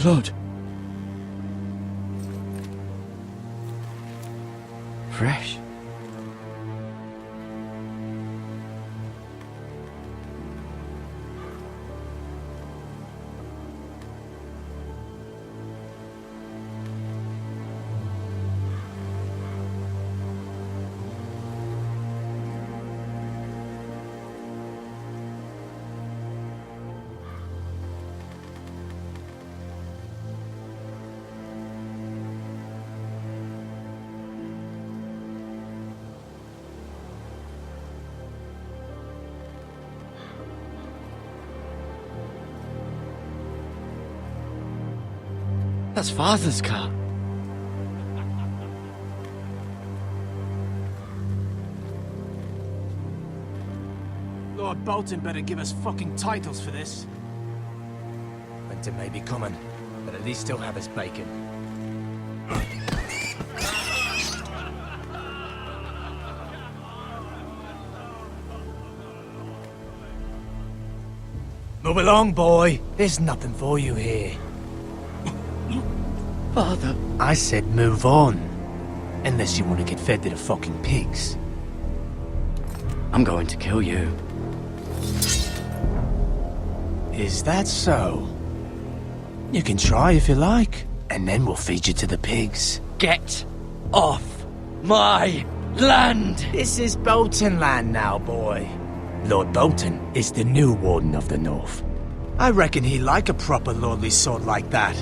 blood. Fresh. That's Father's car. Lord Bolton better give us fucking titles for this. Winter may be coming, but at least he'll have his bacon. Move along, boy. There's nothing for you here. Father. I said move on. Unless you want to get fed to the fucking pigs. I'm going to kill you. Is that so? You can try if you like, and then we'll feed you to the pigs. Get off my land! This is Bolton land now, boy. Lord Bolton is the new Warden of the North. I reckon he like a proper lordly sword like that.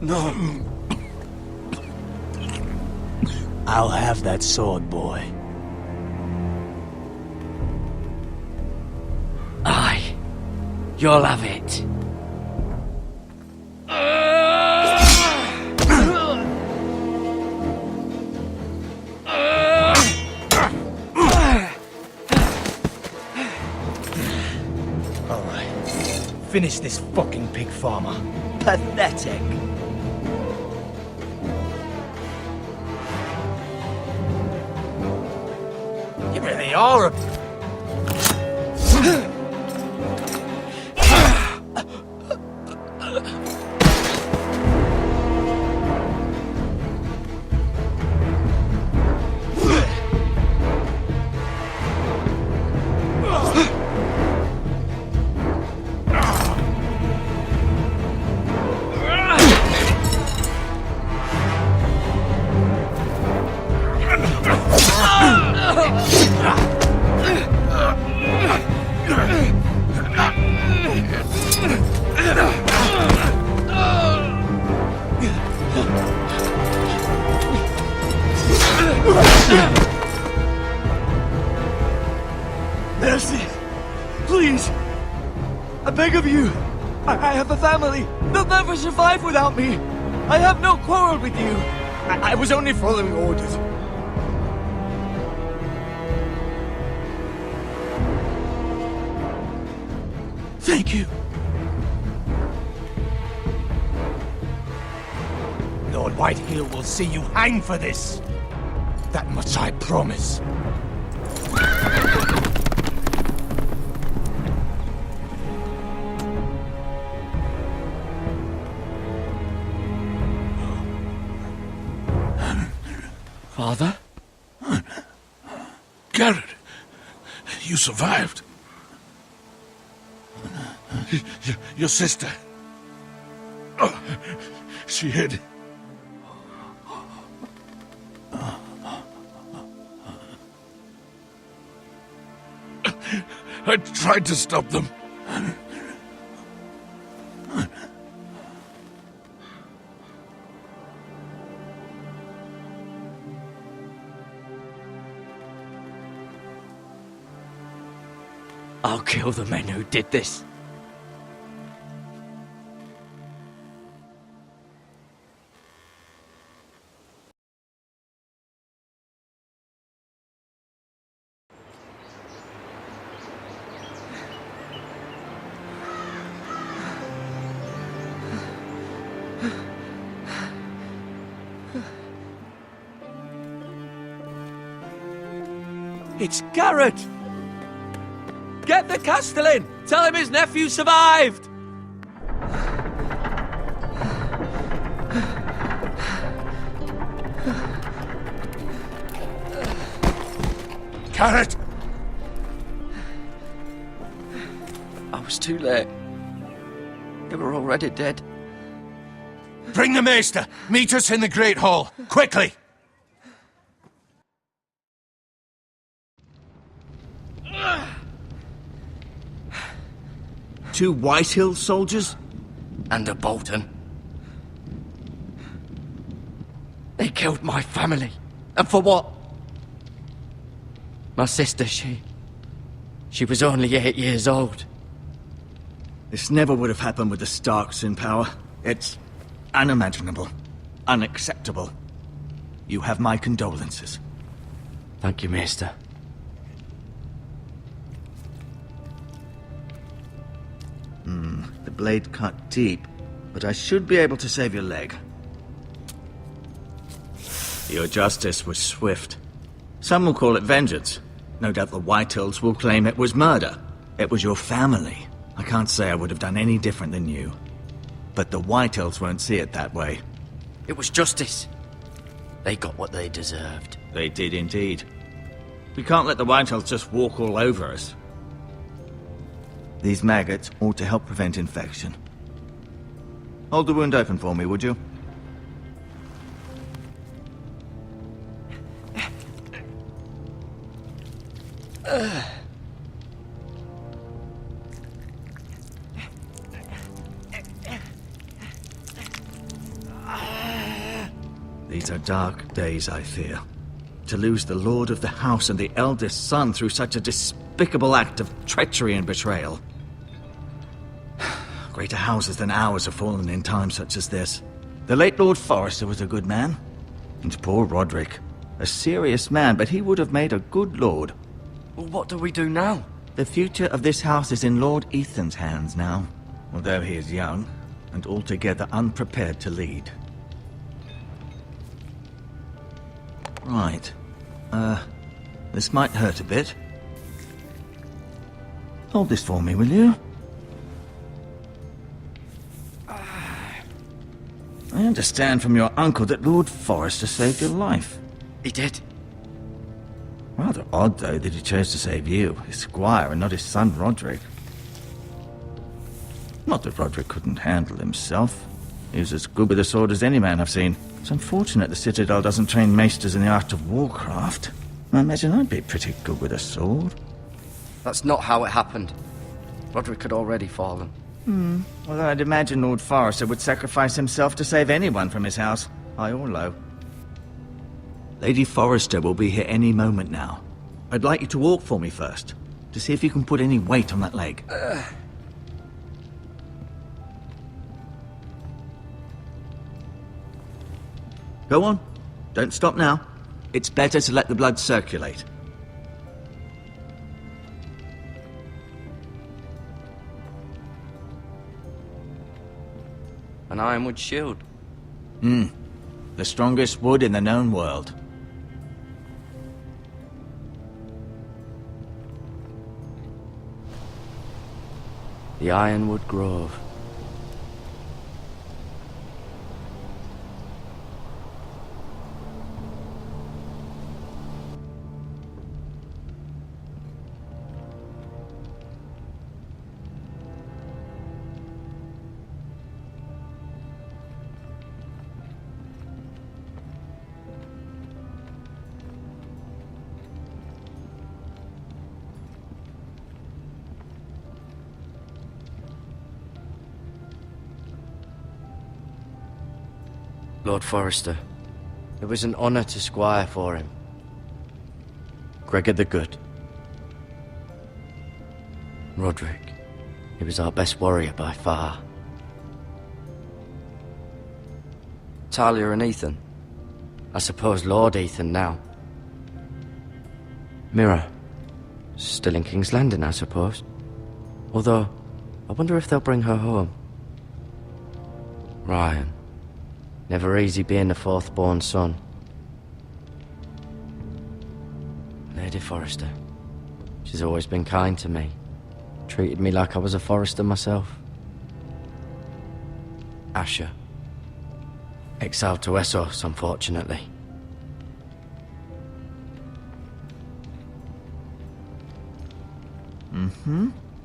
No. I'll have that sword, boy. Aye. You'll have it. Alright. Finish this fucking pig farmer. Pathetic. You really are a... Mercy! Please! I beg of you! I have a family! They'll never survive without me! I have no quarrel with you! I was only following orders. Thank you. Lord Whitehill will see you hang for this. That much I promise. Father? Garrett, you survived. Your sister. Oh, she hid. I tried to stop them. I'll kill the men who did this. It's Garrett! Get the Castellan! Tell him his nephew survived! Garrett! I was too late. They were already dead. Bring the Maester! Meet us in the Great Hall! Quickly! Two Whitehill soldiers? And a Bolton. They killed my family. And for what? My sister, she was only 8 years old. This never would have happened with the Starks in power. It's unimaginable. Unacceptable. You have my condolences. Thank you, Maester. The blade cut deep, but I should be able to save your leg. Your justice was swift. Some will call it vengeance. No doubt the Whitehills will claim it was murder. It was your family. I can't say I would have done any different than you. But the Whitehills won't see it that way. It was justice. They got what they deserved. They did indeed. We can't let the Whitehills just walk all over us. These maggots ought to help prevent infection. Hold the wound open for me, would you? These are dark days, I fear. To lose the lord of the house and the eldest son through such a despicable act of treachery and betrayal. Greater houses than ours have fallen in times such as this. The late Lord Forrester was a good man. And poor Roderick. A serious man, but he would have made a good lord. Well, what do we do now? The future of this house is in Lord Ethan's hands now. Although he is young, and altogether unprepared to lead. Right. This might hurt a bit. Hold this for me, will you? I understand from your uncle that Lord Forrester saved your life. He did. Rather odd, though, that he chose to save you, his squire, and not his son Roderick. Not that Roderick couldn't handle himself. He was as good with a sword as any man I've seen. It's unfortunate the Citadel doesn't train maesters in the art of warcraft. I imagine I'd be pretty good with a sword. That's not how it happened. Roderick had already fallen. Well, I'd imagine Lord Forrester would sacrifice himself to save anyone from his house, high or low. Lady Forrester will be here any moment now. I'd like you to walk for me first, to see if you can put any weight on that leg. Go on. Don't stop now. It's better to let the blood circulate. An ironwood shield. The strongest wood in the known world. The Ironwood Grove. Lord Forrester. It was an honor to squire for him. Gregor the Good. Roderick. He was our best warrior by far. Talia and Ethan. I suppose Lord Ethan now. Mira. Still in King's Landing, I suppose. Although, I wonder if they'll bring her home. Ryan. Never easy being the fourth-born son. Lady Forrester. She's always been kind to me. Treated me like I was a Forrester myself. Asher. Exiled to Essos, unfortunately.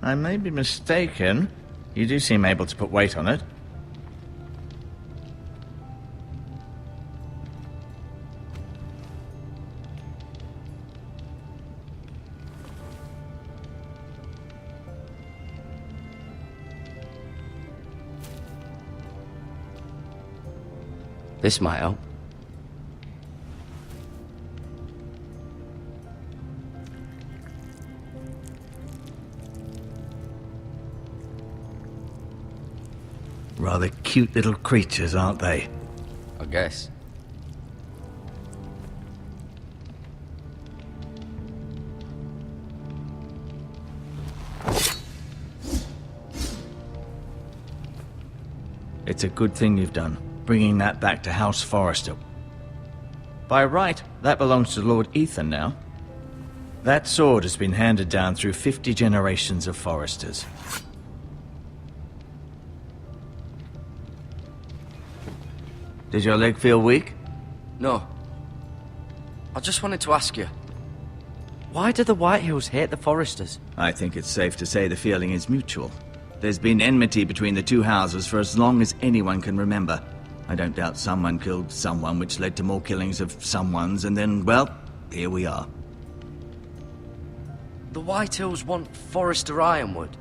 I may be mistaken. You do seem able to put weight on it. This might help. Rather cute little creatures, aren't they? I guess. It's a good thing you've done, bringing that back to House Forrester. By right, that belongs to Lord Ethan now. That sword has been handed down through 50 generations of Forresters. Does your leg feel weak? No. I just wanted to ask you. Why do the Whitehills hate the Forresters? I think it's safe to say the feeling is mutual. There's been enmity between the two houses for as long as anyone can remember. I don't doubt someone killed someone, which led to more killings of someones, and then, well, here we are. The Whitehills want Forrester Ironwood.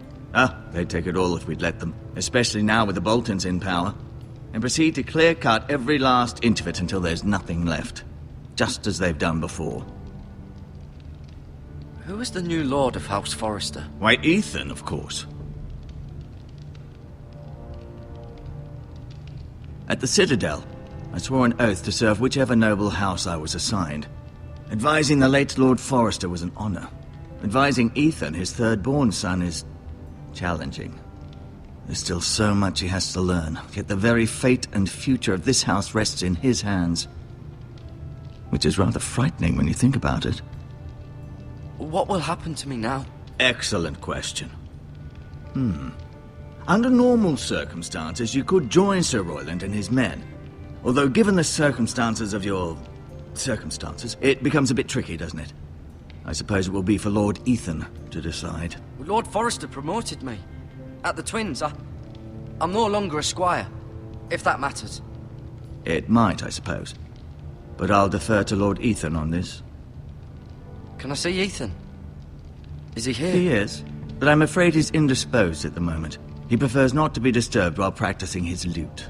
They'd take it all if we'd let them, especially now with the Boltons in power, and proceed to clear-cut every last inch of it until there's nothing left, just as they've done before. Who is the new Lord of House Forrester? Why, Ethan, of course. At the Citadel, I swore an oath to serve whichever noble house I was assigned. Advising the late Lord Forrester was an honor. Advising Ethan, his third-born son, is challenging. There's still so much he has to learn, yet the very fate and future of this house rests in his hands. Which is rather frightening when you think about it. What will happen to me now? Excellent question. Under normal circumstances, you could join Sir Royland and his men. Although given the circumstances of your... circumstances, it becomes a bit tricky, doesn't it? I suppose it will be for Lord Ethan to decide. Lord Forrester promoted me. At the Twins, I'm no longer a squire, if that matters. It might, I suppose. But I'll defer to Lord Ethan on this. Can I see Ethan? Is he here? He is, but I'm afraid he's indisposed at the moment. He prefers not to be disturbed while practicing his lute.